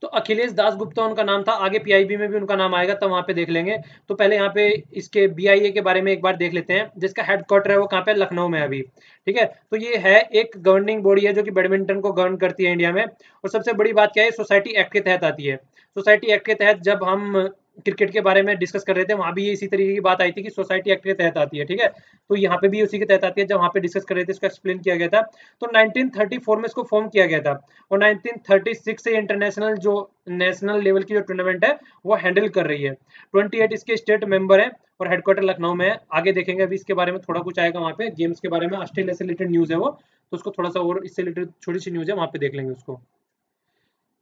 तो अखिलेश दास गुप्ता उनका नाम था, आगे पीआईबी में भी उनका नाम आएगा तब वहां पे देख लेंगे। तो पहले यहाँ पे इसके बीआईए के बारे में एक बार देख लेते हैं, जिसका हेडक्वार्टर है वो कहाँ पे, लखनऊ में अभी। ठीक है, तो ये है एक गवर्निंग बॉडी है जो कि बैडमिंटन को गवर्न करती है इंडिया में। और सबसे बड़ी बात क्या है, सोसाइटी एक्ट के तहत आती है। सोसाइटी एक्ट के तहत जब हम क्रिकेट के बारे में डिस्कस कर रहे थे वहां भी ये इसी तरीके की बात आई थी कि सोसाइटी एक्ट के तहत आती है। ठीक है, तो यहाँ पे भी उसी के तहत आती है, जब वहां पे डिस्कस कर रहे थे इसको एक्सप्लेन किया गया था। तो 1934 में इसको फॉर्म किया गया था, और 1936 से इंटरनेशनल जो नेशनल लेवल की जो टूर्नामेंट है वो हैंडल कर रही है। 28 इसके स्टेट मेंबर है और हेडक्वार्टर लखनऊ में है। आगे देखेंगे, अभी इसके बारे में थोड़ा कुछ आएगा वहाँ पे, गेम्स के बारे में, ऑस्ट्रेलिया से रिलेटेड न्यूज है वो, तो उसको थोड़ा सा और इससे रिलेटेड छोटी सी न्यूज है, वहाँ पे देख लेंगे उसको।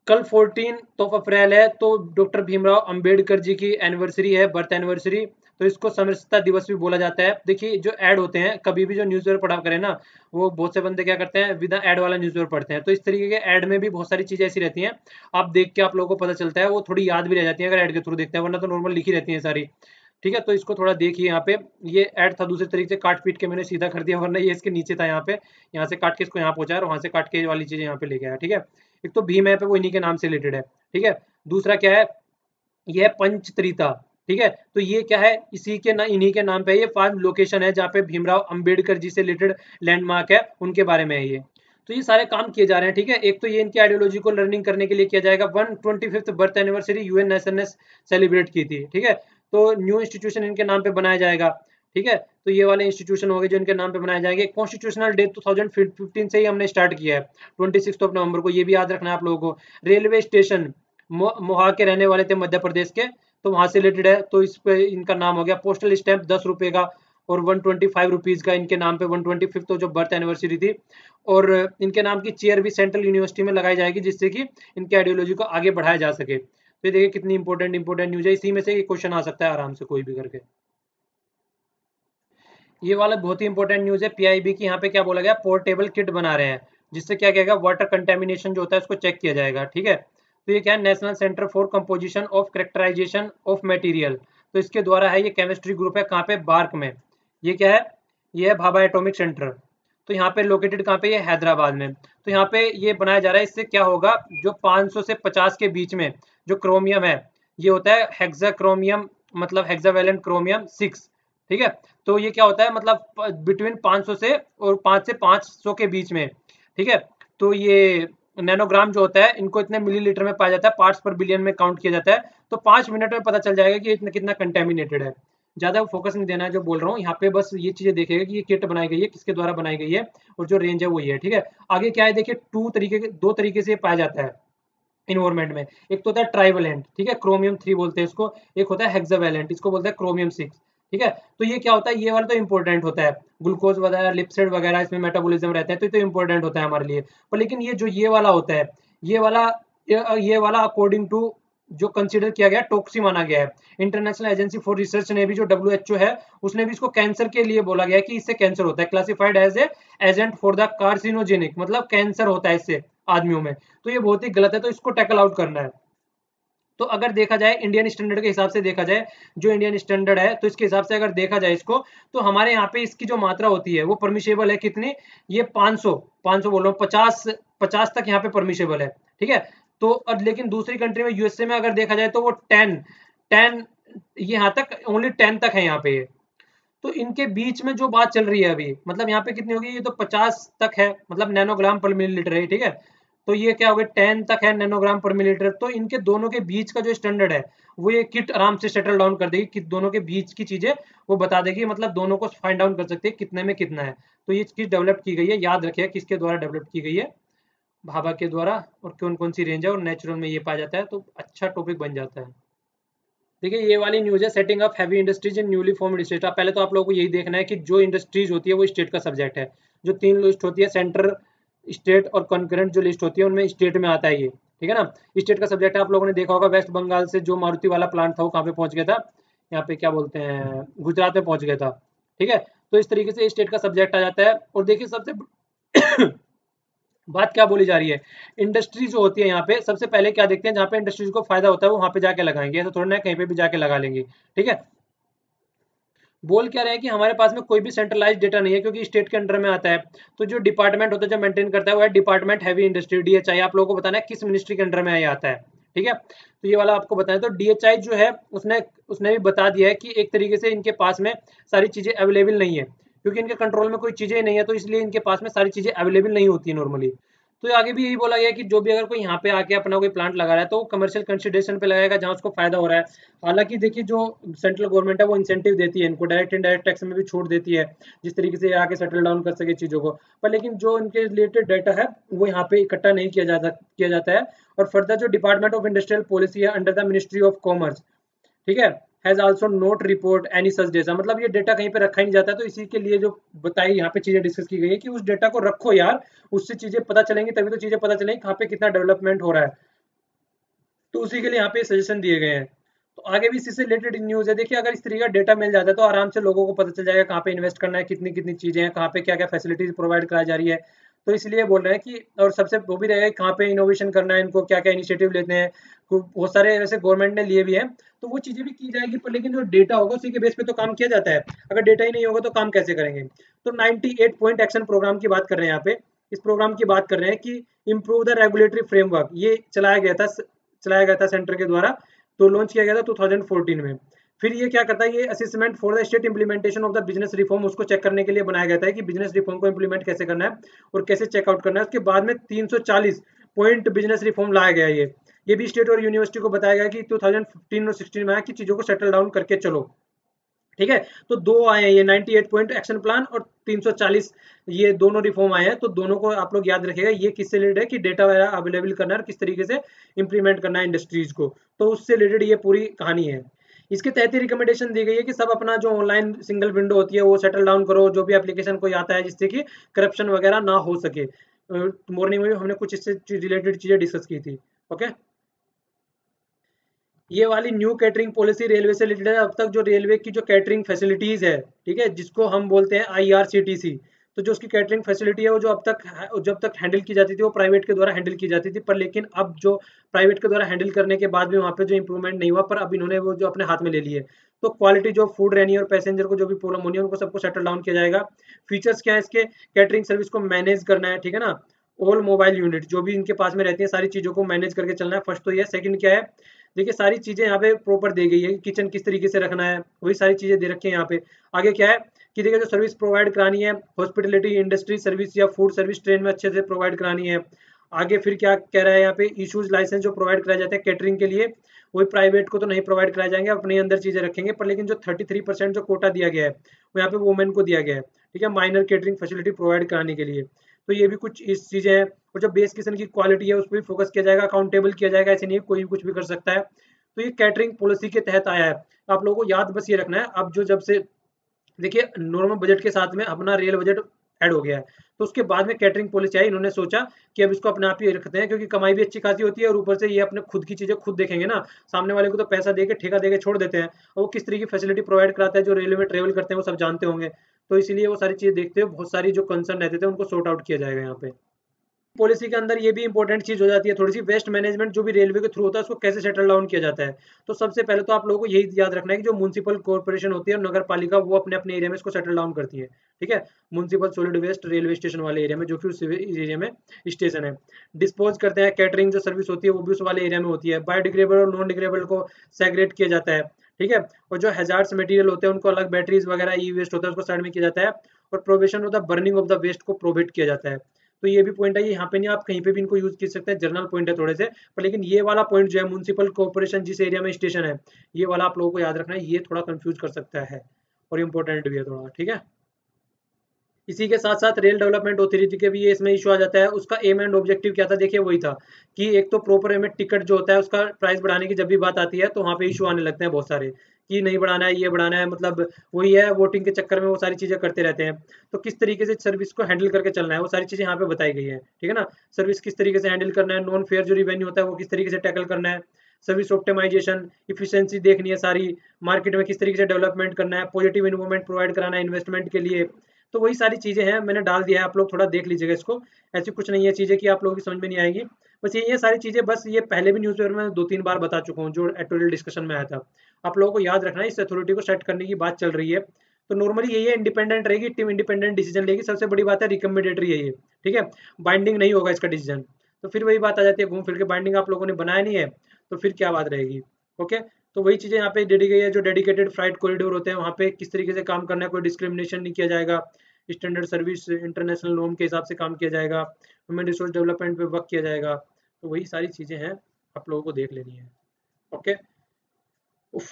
कल 14 अप्रैल है, तो डॉक्टर भीमराव अंबेडकर जी की एनिवर्सरी है, बर्थ एनिवर्सरी, तो इसको समरसता दिवस भी बोला जाता है। देखिए जो ऐड होते हैं, कभी भी जो न्यूज़पेपर पढ़ा करें ना, वो बहुत से बंदे क्या करते हैं, बिना ऐड वाला न्यूज़पेपर पढ़ते हैं, तो इस तरीके के ऐड में भी बहुत सारी चीजें ऐसी रहती हैं, आप देख के आप लोगों को पता चलता है, वो थोड़ी याद भी रह जाती है अगर ऐड के थ्रू देखते हैं, वरना तो नॉर्मल लिखी रहती है सारी। ठीक है, तो इसको थोड़ा देखिए, यहाँ पे ये ऐड था, दूसरे तरीके से काट पीट के मैंने सीधा कर दिया, वरना ये इसके नीचे था, यहाँ पे यहाँ से काट के इसको यहाँ पहुंचा और वहां से काट के वाली चीजें यहाँ पे लेके आया। ठीक है, एक तो भीम ऐप है वो इन्हीं के नाम से रिलेटेड है। ठीक है, दूसरा क्या है, ये है पंचतरिता। ठीक है, तो ये क्या है, इसी के ना इन्हीं के नाम पे ये 5 लोकेशन है जहाँ पे भीमराव अंबेडकर जी से रिलेटेड लैंडमार्क है, उनके बारे में है ये। तो ये सारे काम किए जा रहे हैं। ठीक है, एक तो ये इनकी आइडियोलॉजी को लर्निंग करने के लिए किया जाएगा। 125th birth anniversary UN nation ने सेलिब्रेट की थी। ठीक है, तो न्यू इंस्टीट्यूशन इनके नाम पे बनाया जाएगा। ठीक है, तो ये वाले इंस्टीट्यूशन हो गए जो इनके नाम पे बनाए जाएंगे। कॉन्स्टिट्यूशनल डे 2015 से ही हमने स्टार्ट किया है, 26 नवंबर को, ये भी याद रखना है आप लोगों को। रेलवे स्टेशन मोहा के रहने वाले थे मध्य प्रदेश के, तो वहां से रिलेटेड है, तो इस पे इनका नाम हो गया। पोस्टल स्टैंप 10 रुपए का और 125 रुपीज का इनके नाम पे, 125 तो जो बर्थ एनिवर्सरी थी। और इनके नाम की चेयर भी सेंट्रल यूनिवर्सिटी में लगाई जाएगी, जिससे कि इनके आइडियोलॉजी को आगे बढ़ाया जा सके। तो ये देखिए कितनी इंपॉर्टेंट न्यूज है, इसी में से क्वेश्चन आ सकता है आराम से कोई भी करके। ये वाला बहुत ही इंपॉर्टेंट न्यूज है, पीआईबी की यहाँ पे क्या बोला गया, पोर्टेबल किट बना रहे हैं, जिससे क्या कहेगा, वाटर कंटेमिनेशन जो होता है उसको चेक किया जाएगा। ठीक है, तो ये क्या है, national centre for composition of characterisation of material, तो इसके द्वारा है, ये केमिस्ट्री ग्रुप है, कहाँ पे, बार्क में। ये क्या है, ये है भाभा एटॉमिक सेंटर, तो यहाँ पे लोकेटेड कहाँ पे, ये हैदराबाद में। तो यहाँ पे ये बनाया जा रहा है, इससे क्या होगा, जो 500 से 50 के बीच में जो क्रोमियम है, ये होता है हेक्सा क्रोमियम, मतलब हेक्सावेलेंट क्रोमियम 6। ठीक है, तो ये क्या होता है, मतलब बिटवीन 500 से और 5 से 500 के बीच में। ठीक है, तो ये नैनोग्राम जो होता है, इनको इतने मिलीलीटर में पाया जाता है, पार्ट्स पर बिलियन में काउंट किया जाता है, तो 5 मिनट में पता चल जाएगा कि इतना कितना कंटेमिनेटेड है। ज्यादा फोकस नहीं देना है जो बोल रहा हूँ यहाँ पे, बस ये चीजें देखेगा कि ये किट बनाई गई है, किसके द्वारा बनाई गई है, और जो रेंज है वो ये है। ठीक है, आगे क्या है, देखिए दो तरीके से पाया जाता है इन्वायरमेंट में। एक तो होता है ट्राइवेलेंट, ठीक है, क्रोमियम 3 बोलते हैं इसको। एक होता है हेक्सावेलेंट, इसको बोलते हैं क्रोमियम 6। ठीक है, तो ये क्या होता है, ये वाला तो इंपॉर्टेंट होता है, ग्लूकोज वगैरह, लिपिड वगैरह इसमें मेटाबॉलिज्म रहते हैं, तो इंपॉर्टेंट होता है हमारे लिए। पर लेकिन ये जो ये वाला होता है, ये वाला ये वाला अकॉर्डिंग टू जो कंसीडर किया गया, टॉक्सी माना गया है। इंटरनेशनल एजेंसी फॉर रिसर्च ने भी, जो WHO है, उसने भी इसको कैंसर के लिए बोला गया है कि इससे कैंसर होता है, classified as a agent for the carcinogenic, मतलब कैंसर होता है इससे आदमियों में। तो ये बहुत ही गलत है, तो इसको टैकल आउट करना है। तो अगर देखा जाए इंडियन स्टैंडर्ड के हिसाब से देखा जाए, जो इंडियन स्टैंडर्ड है तो इसके हिसाब से अगर देखा जाए इसको, तो हमारे यहाँ पे इसकी जो मात्रा होती है वो परमिशेबल है कितनी, ये 500 बोल रहा हूँ, 50 तक यहाँ पे परमिशेबल है, ठीक है। तो अब लेकिन दूसरी कंट्री में यूएसए में अगर देखा जाए तो वो 10 ये यहाँ तक ओनली 10 तक है यहाँ पे ये। तो इनके बीच में जो बात चल रही है अभी, मतलब यहाँ पे कितनी होगी, ये तो 50 तक है, मतलब नैनोग्राम पर मिलीलीटर है, ठीक है। तो ये क्या हो गया, 10 तक है नैनोग्राम पर मिलीलीटर। तो इनके दोनों के बीच का जो स्टैंडर्ड है वो ये किट आराम से सेटल डाउन कर देगी, कि दोनों के बीच की चीजें वो बता देगी, मतलब दोनों को फाइंड आउट कर सकते हैं कितने में कितना है। तो ये चीज डेवलप की गई है, याद रखिए किसके द्वारा डेवलप की गई है, भाभा के द्वारा, और कौन कौन सी रेंज है और नेचुरल में ये पाया जाता है, तो अच्छा टॉपिक बन जाता है। देखिए ये वाली न्यूज़ है, सेटिंग अप हैवी इंडस्ट्रीज इन न्यूली फॉर्म्ड स्टेट। पहले तो आप लोगों को यही देखना है कि जो इंडस्ट्रीज होती है वो स्टेट का सब्जेक्ट है। जो 3 लिस्ट होती है, सेंटर, स्टेट और कंकरेंट जो लिस्ट होती है, उनमें स्टेट में आता है ये, ठीक है ना। स्टेट का सब्जेक्ट है, आप लोगों ने देखा होगा वेस्ट बंगाल से जो मारुति वाला प्लांट था वो कहाँ पे पहुंच गया था, यहाँ पे क्या बोलते हैं, गुजरात में पहुंच गया था, ठीक है। तो इस तरीके से स्टेट का सब्जेक्ट आ जाता है। और देखिए सबसे बात क्या बोली जा रही है, इंडस्ट्री जो होती है यहाँ पे सबसे पहले क्या देखते हैं, जहाँ पे इंडस्ट्रीज को फायदा होता है वो वहां पे जाके लगाएंगे, ऐसा थोड़ा ना कहीं पे भी जाके लगा लेंगे, ठीक है। बोल क्या रहे हैं कि हमारे पास में कोई भी सेंट्रलाइज डेटा नहीं है क्योंकि स्टेट के अंडर में आता है। तो जो डिपार्टमेंट होता है जो मेंटेन करता है वो है डिपार्टमेंट हैवी इंडस्ट्री, डीएचआई। आप लोगों को बताना है किस मिनिस्ट्री के अंडर में ये आता है, ठीक है। तो ये वाला आपको बताया, तो डीएचआई जो है उसने उसने भी बता दिया है कि एक तरीके से इनके पास में सारी चीजें अवेलेबल नहीं है, क्योंकि इनके कंट्रोल में कोई चीजें ही नहीं है, तो इसलिए इनके पास में सारी चीजें अवेलेबल नहीं होती है नॉर्मली। तो आगे भी यही बोला गया कि जो भी अगर कोई यहाँ पे आके अपना कोई प्लांट लगा रहा है तो वो कमर्शियल कंसिडरेशन पे लगाएगा जहाँ उसको फायदा हो रहा है। हालांकि देखिए जो सेंट्रल गवर्नमेंट है वो इंसेंटिव देती है इनको, डायरेक्ट इनडायरेक्ट टैक्स में भी छूट देती है, जिस तरीके से ये आके सेटल डाउन कर सके चीज़ों को। पर लेकिन जो इनके रिलेटेड डाटा है वो यहाँ पे इकट्ठा नहीं किया जाता है। और फर्दर जो डिपार्टमेंट ऑफ इंडस्ट्रियल पॉलिसी है under the ministry of commerce, ठीक है, has also note report any such data, मतलब ये डेटा कहीं पे रखा ही नहीं जाता। तो इसी के लिए जो बताई यहाँ पे चीजें डिस्कस की गई है कि उस डेटा को रखो यार, उससे चीजें पता चलेंगी, तभी तो चीजें पता चलेंगी कहाँ पे कितना डेवलपमेंट हो रहा है। तो उसी के लिए यहाँ पे सजेशन दिए गए हैं। तो आगे भी इसी से रिलेटेड न्यूज़ है। देखिए अगर इस तरीके का डेटा मिल जाता है तो आराम से लोगों को पता चल जाएगा कहाँ पे इन्वेस्ट करना है, कितनी कितनी चीज़ें हैं, कहाँ पे क्या क्या फैसिलिटीज प्रोवाइड कराई जा रही है। तो इसलिए बोल रहे हैं कि, और सबसे वो भी रहेगा कि कहाँ पे इनोवेशन करना है, इनको क्या क्या इनिशिएटिव लेते हैं। बहुत सारे वैसे गवर्नमेंट ने लिए भी हैं, तो वो चीज़ें भी की जाएगी। पर लेकिन जो डेटा होगा उसी के बेस पे तो काम किया जाता है। अगर डेटा ही नहीं होगा तो काम कैसे करेंगे। तो 98 पॉइंट एक्शन प्रोग्राम की बात कर रहे हैं यहाँ पे। इस प्रोग्राम की बात कर रहे हैं कि इम्प्रूव द रेगुलेटरी फ्रेमवर्क, ये चलाया गया था सेंटर के द्वारा। तो लॉन्च किया गया था 2014 में। फिर ये क्या करता है, ये assessment for the state implementation of the business reform, उसको चेक करने के लिए बनाया गया था कि बिजनेस रिफॉर्म को इंप्लीमेंट कैसे करना है और कैसे चेकआउट करना है। उसके बाद में 340 पॉइंट बिजनेस रिफॉर्म लाया गया। ये भी स्टेट और यूनिवर्सिटी को बताया गया कि 2015 और 16 में आया कि चीजों को सेटल डाउन करके चलो, ठीक है। तो दो आए हैं, ये 98 पॉइंट एक्शन प्लान और 340, ये दोनों रिफॉर्म आए हैं। तो दोनों को आप लोग याद रखिएगा, ये किससे रिलेटेड है कि डेटा वगैरह अवेलेबल करना है और किस तरीके से इंप्लीमेंट करना है इंडस्ट्रीज को, तो उससे रिलेटेड ये पूरी कहानी है। इसके तहत ही रिकमेंडेशन दी गई है कि सब अपना जो ऑनलाइन सिंगल विंडो होती है वो सेटल डाउन करो, जो भी एप्लीकेशन कोई आता है, जिससे कि करप्शन वगैरह ना हो सके। मॉर्निंग में भी हमने कुछ इससे रिलेटेड चीजें डिस्कस की थी। ओके, ये वाली न्यू कैटरिंग पॉलिसी रेलवे से रिलेटेड है। अब तक जो रेलवे की जो कैटरिंग फैसिलिटीज है, ठीक है, जिसको हम बोलते हैं आईआरसीटीसी, तो जो उसकी कैटरिंग फैसिलिटी है वो जो अब तक जब तक हैंडल की जाती थी वो प्राइवेट के द्वारा हैंडल की जाती थी। पर लेकिन अब जो प्राइवेट के द्वारा हैंडल करने के बाद भी वहाँ पे जो इंप्रूवमेंट नहीं हुआ, पर अब इन्होंने वो जो अपने हाथ में ले लिए। तो क्वालिटी जो फूड रहनी है और पैसेंजर को जो भी प्रॉब्लम होनी है उनको सबको सेटल डाउन किया जाएगा। फीचर्स क्या है इसके, कैटरिंग सर्विस को मैनेज करना है, ठीक है ना। ऑल मोबाइल यूनिट जो भी इनके पास में रहती है सारी चीज़ों को मैनेज करके चलना है। फर्स्ट तो ये, सेकंड क्या है, देखिए सारी चीज़ें यहाँ पे प्रॉपर दी गई है, किचन किस तरीके से रखना है वही सारी चीज़ें दे रखी हैं यहाँ पे। आगे क्या है कि देखिए जो सर्विस प्रोवाइड करानी है, हॉस्पिटलिटी इंडस्ट्री सर्विस या फूड सर्विस ट्रेन में अच्छे से प्रोवाइड करानी है। आगे फिर क्या कह रहा है यहाँ पे, इशूज लाइसेंस जो प्रोवाइड कराए जाते हैं कैटरिंग के लिए, वही प्राइवेट को तो नहीं प्रोवाइड कराए जाएंगे, अपने अंदर चीज़ें रखेंगे। पर लेकिन जो 33% जो कोटा दिया गया है वो यहाँ पे वुमेन को दिया गया है, ठीक है, माइनर कैटरिंग फैसिलिटी प्रोवाइड कराने के लिए। तो ये भी कुछ इस चीज़ें हैं। और जो बेस किचन की क्वालिटी है उस पर भी फोकस किया जाएगा, अकाउंटेबल किया जाएगा, ऐसे नहीं है कोई भी कुछ भी कर सकता है। तो ये कैटरिंग पॉलिसी के तहत आया है। आप लोगों को याद बस ये रखना है, अब जो जब से देखिए नॉर्मल बजट के साथ में अपना रियल बजट ऐड हो गया है, तो उसके बाद में कैटरिंग पॉलिसी आई, इन्होंने सोचा कि अब इसको अपने आप ही रखते हैं, क्योंकि कमाई भी अच्छी खासी होती है और ऊपर से ये अपने खुद की चीजें खुद देखेंगे ना। सामने वाले को तो पैसा देके ठेका देके छोड़ देते हैं, और वो किस तरीके की फैसिलिटी प्रोवाइड कराता है, जो रेलवे में ट्रेवल करते हैं वो सब जानते होंगे। तो इसलिए वो सारी चीजें देखते हुए बहुत सारी जो कंसर्न रहते थे उनको सॉर्ट आउट किया जाएगा यहाँ पे। पॉलिसी के अंदर ये भी इंपॉर्टेंट चीज हो जाती है थोड़ी सी, वेस्ट मैनेजमेंट जो भी रेलवे के थ्रू होता है उसको कैसे सेटल डाउन किया जाता है। तो सबसे पहले तो आप लोगों को यही याद रखना है कि जो म्युनिसिपल कॉर्पोरेशन होती है और नगर पालिका, वो अपने अपने एरिया में इसको सेटल डाउन करती है। ठीक है, municipal solid waste railway station वाले एरिया में, जो कि उस एरिया में स्टेशन है। डिस्पोज करते हैं, कैटरिंग जो सर्विस होती है वो भी उस वाले एरिया में होती है। बायोडिग्रेडेबल और नॉन डिग्रेडेबल को सेग्रेट किया जाता है। ठीक है, और जो हैजार्ड्स मटेरियल होते हैं उनको अलग, बैटरीज वगैरह ई वेस्ट होता है उसको साइड में किया जाता है। और provision of the burning of the waste को प्रोहिबिट किया जाता है। तो ये भी पॉइंट है, ये यहाँ पे नहीं, आप कहीं पे भी इनको यूज कर सकते हैं, जर्नल पॉइंट है थोड़े से, पर लेकिन ये वाला पॉइंट जो है म्युनिसिपल कॉर्पोरेशन जिस एरिया में स्टेशन है, ये वाला आप लोगों को याद रखना है, ये थोड़ा कंफ्यूज कर सकता है और इम्पोर्टेंट भी है थोड़ा। ठीक है, इसी के साथ साथ रेल डेवलपमेंट अथॉरिटी के भी ये इसमें इशू आ जाता है। उसका एम एंड ऑब्जेक्टिव क्या था, देखिए वही था कि एक तो प्रॉपर एम टिकट जो होता है उसका प्राइस बढ़ाने की जब भी बात आती है तो वहाँ पे इशू आने लगते हैं बहुत सारे, कि नहीं बढ़ाना है, ये बढ़ाना है, मतलब वही है, वोटिंग के चक्कर में वो सारी चीजें करते रहते हैं। तो किस तरीके से सर्विस को हैंडल करके चलना है वो सारी चीजें यहाँ पे बताई गई है। ठीक है ना, सर्विस किस तरीके से हैंडल करना है, नॉन फेयर जो रिवेन्यू होता है वो किस तरीके से टैकल करना है, सर्विस ऑप्टिमाइजेशन, इफिशियंसी देखनी है सारी, मार्केट में किस तरीके से डेवलपमेंट करना है, पॉजिटिव इन्वॉल्वमेंट प्रोवाइड कराना है इन्वेस्टमेंट के लिए। तो वही सारी चीज़ें हैं, मैंने डाल दिया है, आप लोग थोड़ा देख लीजिएगा इसको। ऐसी कुछ नहीं है चीज़ें कि आप लोगों की समझ में नहीं आएंगी, बस यही है सारी चीज़ें। बस ये पहले भी न्यूज़पेपर में 2-3 बार बता चुका हूँ जो एडिटोरियल डिस्कशन में आया था। आप लोगों को याद रखना है, इस अथॉरिटी को सेट करने की बात चल रही है। तो नॉर्मली यही है, इंडिपेंडेंट रहेगी टीम, इंडिपेंडेंट डिसीजन लेगी, सबसे बड़ी बात है रिकमेंडेटरी है ये। ठीक है, बाइंडिंग नहीं होगा इसका डिसीजन। तो फिर वही बात आ जाती है घूम फिर के, बाइंडिंग आप लोगों ने बनाया नहीं है तो फिर क्या बात रहेगी। ओके, तो वही चीज़ें यहाँ पे डेडी गई है, जो डेडिकेटेड फ्लाइट कॉरिडोर होते हैं वहाँ पे किस तरीके से काम करना है, कोई डिस्क्रिमिनेशन नहीं किया जाएगा, स्टैंडर्ड सर्विस इंटरनेशनल नॉर्म के हिसाब से काम किया जाएगा, ह्यूमन रिसोर्स डेवलपमेंट पे वर्क किया जाएगा। तो वही सारी चीज़ें हैं, आप लोगों को देख लेनी है। ओके, उफ,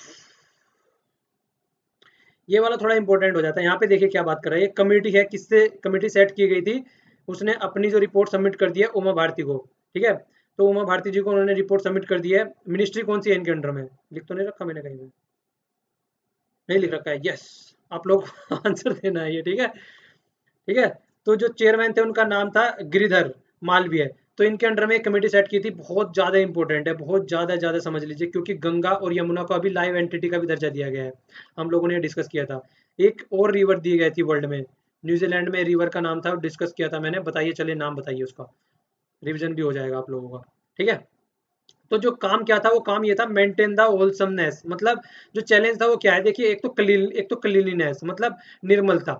ये वाला थोड़ा इंपॉर्टेंट हो जाता है। यहाँ पे देखिए क्या बात कर रहा है, ये कमेटी है, किससे कमेटी सेट की गई थी, उसने अपनी जो रिपोर्ट सबमिट कर दी है उमा भारती को। ठीक है, तो उमा भारती जी को उन्होंने रिपोर्ट सबमिट कर दी है। मिनिस्ट्री कौन सी है इनके अंडर में, लिख तो नहीं रखा मैंने कहीं पे, नहीं लिख रखा है, यस, आप लोग आंसर देना है ये। ठीक है, ठीक है, तो जो चेयरमैन थे उनका नाम था गिरिधर मालवीय। तो इनके अंडर में एक कमेटी सेट की थी, बहुत ज्यादा इंपॉर्टेंट है, बहुत ज्यादा ज्यादा समझ लीजिए, क्योंकि गंगा और यमुना को अभी लाइव एंटिटी का भी दर्जा दिया गया है, हम लोगों ने डिस्कस किया था। एक और रिवर दी गई थी वर्ल्ड में, न्यूजीलैंड में रिवर का नाम था, डिस्कस किया था मैंने, बताइए, चलिए नाम बताइए उसका, रिविजन भी हो जाएगा आप लोगों का। ठीक है, तो जो काम क्या था, वो काम ये था, मेंटेन द होलसमनेस, मतलब जो चैलेंज था वो क्या है, देखिए एक तो क्लीनलीनेस मतलब निर्मलता,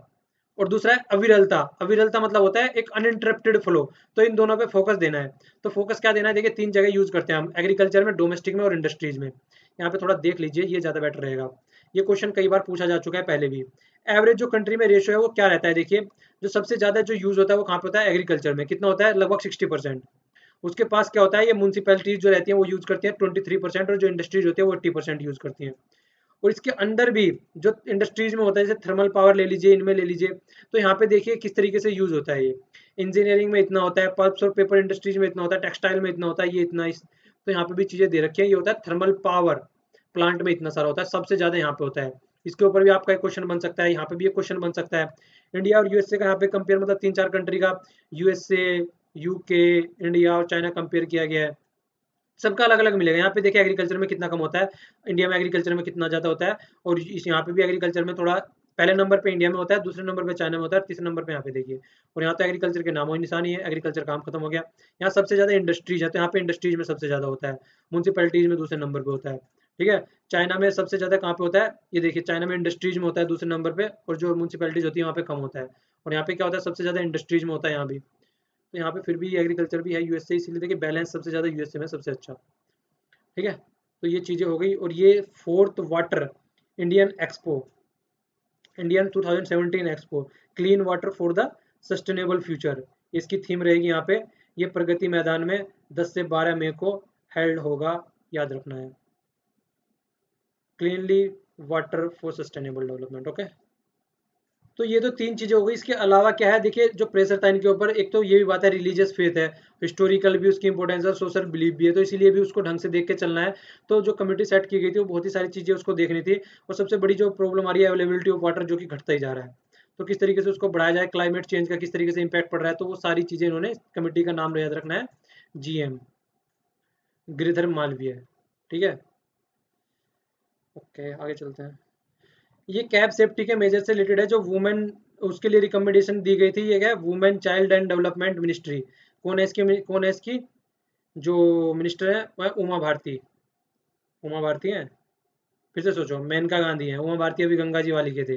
और दूसरा है अविरलता। अविरलता मतलब होता है एक अनइंटरप्टेड फ्लो। तो इन दोनों पे फोकस देना है। तो फोकस क्या देना है, देखिए 3 जगह यूज करते हैं हम, एग्रीकल्चर में, डोमेस्टिक में और इंडस्ट्रीज में। यहाँ पे थोड़ा देख लीजिए, ये ज्यादा बेटर रहेगा। ये क्वेश्चन कई बार पूछा जा चुका है पहले भी। एवरेज जो कंट्री में रेशियो है वो क्या रहता है, देखिए जो सबसे ज्यादा जो यूज होता है वो कहाँ पे होता है, एग्रीकल्चर में। कितना होता है, लगभग 60%। उसके पास क्या होता है, ये म्यूनसिपैलिटीज जो रहती है वो यूज करती है 23%, और जो इंडस्ट्रीज होती है वो 80% यूज करती है। और इसके अंदर भी जो इंडस्ट्रीज में होता है, जैसे थर्मल पावर ले लीजिए, इनमें ले लीजिए, तो यहाँ पे देखिए किस तरीके से यूज होता है ये। इंजीनियरिंग में इतना होता है, पल्प्स और पेपर इंडस्ट्रीज में इतना होता है, टेक्सटाइल में इतना होता है, ये इतना तो यहाँ पे भी चीजें दे रखी है। ये होता है थर्मल पावर प्लांट में इतना सारा होता है, सबसे ज्यादा यहाँ पे होता है। इसके ऊपर भी आपका एक क्वेश्चन बन सकता है, यहाँ पे भी एक क्वेश्चन बन सकता है। इंडिया और यूएसए का यहाँ पे कंपेयर, मतलब 3-4 कंट्री का, यूएसए, यूके, इंडिया और चाइना कंपेयर किया गया है। सबका अलग अलग मिलेगा। यहाँ पे देखिए एग्रीकल्चर में कितना कम होता है, इंडिया में एग्रीकल्चर में कितना ज़्यादा होता है। और इस यहाँ पे भी एग्रीकल्चर में थोड़ा पहले नंबर पे इंडिया में होता है, दूसरे नंबर पे चाइना में होता है, तीसरे नंबर पे यहाँ पे देखिए। और यहाँ तो एग्रीकल्चर के नामो निशान ही है, एग्रीकल्चर काम खत्म हो गया। यहाँ सबसे ज़्यादा इंडस्ट्रीज है, तो यहाँ पे इंडस्ट्रीज में सबसे ज़्यादा होता है, म्यूनसिपैलिटीज में दूसरे नंबर पे होता है। ठीक है, चाइना में सबसे ज़्यादा कहाँ पे होता है, ये देखिए चाइना में इंडस्ट्रीज में होता है दूसरे नंबर पे, और जो म्यूनसिपैलिटीज होती है वहाँ पे कम होता है। और यहाँ पे क्या होता है, सबसे ज़्यादा इंडस्ट्रीज में होता है यहाँ भी। तो यहाँ पे फिर भी एग्रीकल्चर भी है यूएसए, इसीलिए देखिए बैलेंस सबसे ज़्यादा यूएसए में सबसे अच्छा। ठीक है, तो ये चीज़ें हो गई। और ये fourth water Indian expo, Indian 2017 expo, clean water for the sustainable future, इसकी थीम रहेगी यहाँ पे। ये प्रगति मैदान में 10 से 12 मई को हेल्ड होगा, याद रखना है, cleanly water for sustainable development. Okay, तो ये तो 3 चीजें हो गई। इसके अलावा क्या है, देखिए जो प्रेशर था इनके ऊपर, एक तो ये भी बात है, रिलीजियस फेथ है, हिस्टोरिकल भी उसकी इंपॉर्टेंस है, सोशल बिलीफ भी है, तो इसीलिए भी उसको ढंग से देख के चलना है। तो जो कमेटी सेट की गई थी वो बहुत ही सारी चीजें उसको देखनी थी। और सबसे बड़ी जो प्रॉब्लम आ रही है, अवेलेबिलिटी ऑफ वाटर, जो कि घटता ही जा रहा है, तो किस तरीके से उसको बढ़ाया जाए, क्लाइमेट चेंज का किस तरीके से इम्पैक्ट पड़ रहा है, तो वो सारी चीजें इन्होंने, कमेटी का नाम याद रखना है, जीएम गिरिधर मालवीय। ठीक है, ओके, आगे चलते हैं। ये कैब सेफ्टी के मेजर से रिलेटेड है, जो वुमेन, उसके लिए रिकमेंडेशन दी गई थी, ये क्या है, women child and development ministry. कौन है इसकी जो मिनिस्टर है वह उमा भारती है। फिर से सोचो, मेनका गांधी है, उमा भारती अभी गंगा जी वाली के थे।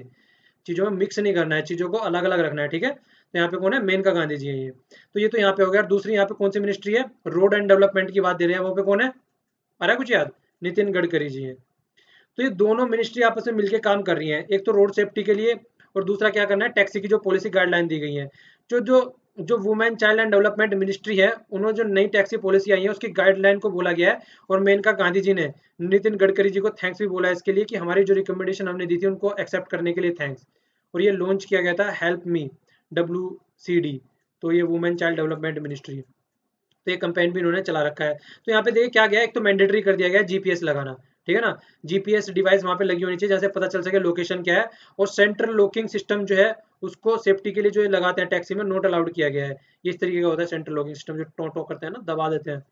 चीज़ों में मिक्स नहीं करना है, चीज़ों को अलग अलग रखना है, ठीक है। तो यहाँ पे कौन है, मेनका गांधी जी है ये। तो ये तो यहाँ पे हो गया। दूसरी यहाँ पे कौन सी मिनिस्ट्री है, रोड एंड डेवलपमेंट की बात दे रहे हैं, वो पे कौन है, आ रहा है कुछ याद, नितिन गडकरी जी है। तो ये दोनों मिनिस्ट्री आपस में मिलकर काम कर रही हैं, एक तो रोड सेफ्टी के लिए और दूसरा क्या करना है, टैक्सी की जो पॉलिसी गाइडलाइन दी गई है। जो जो जो women child and development ministry है, उन्होंने जो नई टैक्सी पॉलिसी आई है उसकी गाइडलाइन को बोला गया है। और मेनका गांधी जी ने नितिन गडकरी जी को थैंक्स भी बोला है इसके लिए कि हमारी जो रिकमेंडेशन हमने दी थी उनको एक्सेप्ट करने के लिए थैंक्स। और ये लॉन्च किया गया था हेल्प मी, WCD। तो ये वुमेन चाइल्ड डेवलपमेंट मिनिस्ट्री, तो ये कंपेन भी इन्होंने चला रखा है। तो यहाँ पे देखिए क्या गया है, एक तो मैंडेटरी कर दिया गया है जीपीएस लगाना, ठीक है ना। जीपीएस डिवाइस वहाँ पे लगी होनी चाहिए जैसे पता चल सके लोकेशन क्या है। और सेंट्रल लॉकिंग सिस्टम जो है उसको सेफ्टी के लिए जो लगाते हैं टैक्सी में, नोट अलाउड किया गया है। ये इस तरीके का होता है सेंट्रल लॉकिंग सिस्टम, जो टो टो करते हैं ना, दबा देते हैं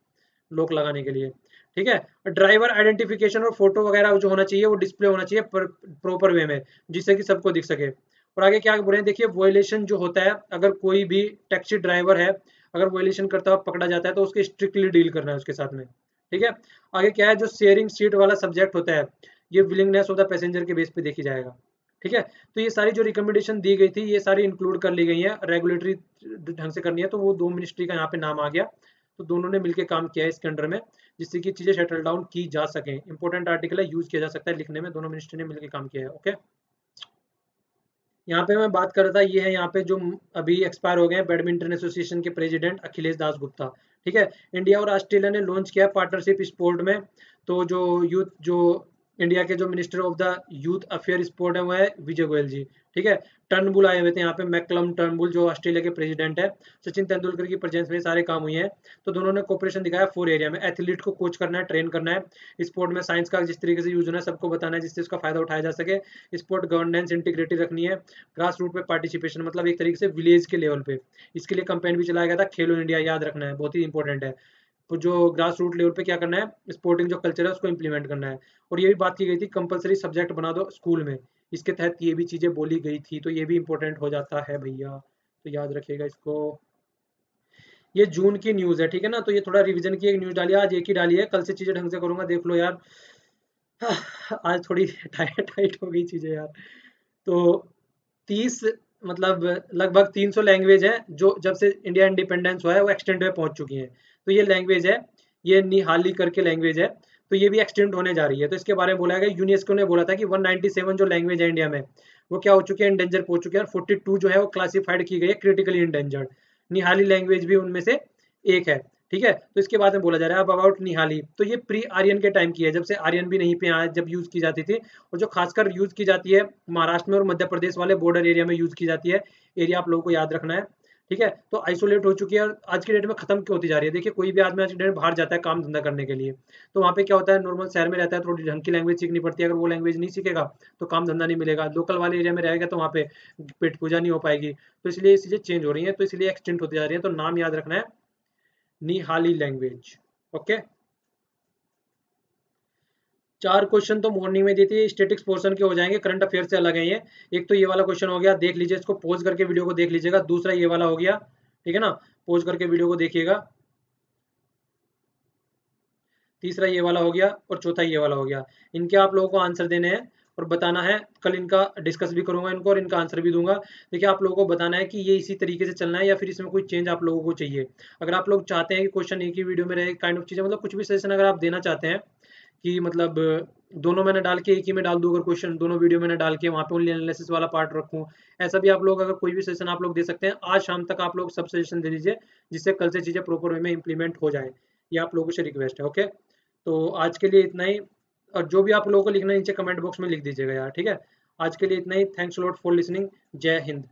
लॉक लगाने के लिए, ठीक है। ड्राइवर आइडेंटिफिकेशन और फोटो वगैरह जो होना चाहिए वो डिस्प्ले होना चाहिए प्रॉपर वे में, जिससे कि सबको दिख सके। और आगे क्या बोल रहे हैं देखिए, वॉयलेशन जो होता है, अगर कोई भी टैक्सी ड्राइवर है अगर वॉयलेशन करता हुआ पकड़ा जाता है तो उसके स्ट्रिक्टली डील करना है उसके साथ में, ठीक है। आगे क्या है, जो शेयरिंग सीट वाला सब्जेक्ट होता है, ये विलिंगनेस ऑफ द पैसेंजर के बेस पे देखी जाएगा, ठीक है। तो ये सारी जो रिकमेंडेशन दी गई थी ये सारी इंक्लूड कर ली गई है, रेगुलेटरी ढंग से करनी है, तो वो दो मिनिस्ट्री का यहाँ पे नाम आ गया। तो दोनों ने मिलकर काम किया है इसके अंडर में, जिससे कि चीजें सेटल डाउन की जा सके। इंपॉर्टेंट आर्टिकल है, यूज किया जा सकता है लिखने में, दोनों मिनिस्ट्री ने मिलकर काम किया है, ओके। यहाँ पे मैं बात कर रहा था, ये है यहाँ पे जो अभी एक्सपायर हो गए हैं बैडमिंटन एसोसिएशन के प्रेसिडेंट अखिलेश दास गुप्ता, ठीक है। इंडिया और ऑस्ट्रेलिया ने लॉन्च किया पार्टनरशिप स्पोर्ट में। तो जो इंडिया के जो minister of the youth affair sport है वो है विजय गोयल जी, ठीक है। टर्नबुल आए हुए थे यहाँ पे, मैकलम टर्नबुल जो ऑस्ट्रेलिया के प्रेसिडेंट है। सचिन तेंदुलकर की प्रेजेंस में सारे काम हुए हैं। तो दोनों ने कोऑपरेशन दिखाया 4 एरिया में, एथलीट को कोच करना है, ट्रेन करना है, स्पोर्ट में साइंस का जिस तरीके से यूज होना है सबको बताना है जिससे उसका फायदा उठाया जा सके, स्पोर्ट गवर्नेंस इंटीग्रिटी रखनी है, ग्रास रूट पे पार्टिसिपेशन, मतलब एक तरीके से विलेज के लेवल पे। इसके लिए कंपेन भी चलाया गया था, खेलो इंडिया, याद रखना है, बहुत ही इंपॉर्टेंट है। तो जो ग्रास रूट लेवल पे क्या करना है, स्पोर्टिंग जो कल्चर है उसको इंप्लीमेंट करना है। और ये भी बात की गई थी कंपलसरी सब्जेक्ट बना दो स्कूल में, इसके तहत ये भी चीज़ें बोली गई थी, तो ये भी इंपॉर्टेंट हो जाता है भैया, तो याद रखिएगा इसको। ये जून की न्यूज़ है, ठीक है ना। तो ये थोड़ा रिवीजन की एक न्यूज़ डाली है, आज एक ही डाली है, कल से चीज़ें ढंग से करूंगा, देख लो यार। आज थोड़ी टाइट टाइट हो गई चीज़ें यार। तो 30, मतलब लगभग 300 लैंग्वेज है जो जब से इंडिया इंडिपेंडेंस हुआ है वो एक्सटेंड में पहुंच चुकी हैं। तो ये लैंग्वेज है, ये निहाली करके लैंग्वेज है, तो ये भी एक्सटेंड होने जा रही है। तो इसके बारे में बोला गया, यूनेस्को ने बोला था कि 197 जो लैंग्वेज है इंडिया में वो क्या हो चुके हैं, इंडेंजर पहुंच चुके हैं। और 42 जो है वो क्लासिफाइड की गई है क्रिटिकली इंडेंजर्ड। निहाली लैंग्वेज भी उनमें से एक है, ठीक है। तो इसके बाद में बोला जा रहा है अब अबाउट निहाली, तो ये प्री आर्यन के टाइम की है, जब से आर्यन भी नहीं पे आया, जब यूज की जाती थी। और जो खासकर यूज की जाती है महाराष्ट्र में और मध्य प्रदेश वाले बॉर्डर एरिया में यूज की जाती है। एरिया आप लोगों को याद रखना है, ठीक है। तो आइसोलेट हो चुकी है और आज की डेट में खत्म होती जा रही है। देखिए कोई भी आदमी आज की डेट में बाहर जाता है काम धंधा करने के लिए, तो वहाँ पे क्या होता है, नॉर्मल शहर में रहता है, थोड़ी ढंग की लैंग्वेज सीखनी पड़ती है, अगर वो लैंग्वेज नहीं सीखेगा तो काम धंधा नहीं मिलेगा। लोकल वाले एरिया में रहेगा तो वहाँ पे पेट पूजा नहीं हो पाएगी। तो इसलिए ये चीज़ें चेंज हो रही हैं, तो इसलिए एक्सटेंट होती जा रही है। तो नाम याद रखना है, निहाली लैंग्वेज, ओके। 4 क्वेश्चन तो मॉर्निंग में दी थी, स्टेटिक्स पोर्शन के हो जाएंगे, करंट अफेयर से अलग है ये। एक तो ये वाला क्वेश्चन हो गया, देख लीजिए इसको, पॉज करके वीडियो को देख लीजिएगा। दूसरा ये वाला हो गया, ठीक है ना, पॉज करके वीडियो को देखिएगा। तीसरा ये वाला हो गया और चौथा ये वाला हो गया। इनके आप लोगों को आंसर देने हैं और बताना है, कल इनका डिस्कस भी करूंगा इनको और इनका आंसर भी दूंगा। देखिए आप लोगों को बताना है कि ये इसी तरीके से चलना है या फिर इसमें कोई चेंज आप लोगों को चाहिए। अगर आप लोग चाहते हैं कि क्वेश्चन एक ही वीडियो में रहे, काइंड ऑफ चीज़ें, मतलब कुछ भी सजेशन अगर आप देना चाहते हैं कि मतलब दोनों में ना डाल के एक ही में डाल दूं, अगर क्वेश्चन दोनों वीडियो में ना डाल के वहाँ पे ओनली एनालिसिस वाला पार्ट रखूं, ऐसा भी आप लोग अगर कोई भी सजेशन आप लोग दे सकते हैं। आज शाम तक आप लोग सब सजेशन दे दीजिए जिससे कल से चीज़ें प्रॉपर वे में इंप्लीमेंट हो जाए। ये आप लोगों से रिक्वेस्ट है, ओके। तो आज के लिए इतना ही, और जो भी आप लोगों को लिखना है नीचे कमेंट बॉक्स में लिख दीजिएगा यार, ठीक है। आज के लिए इतना ही, थैंक्स लॉट फॉर लिसनिंग, जय हिंद।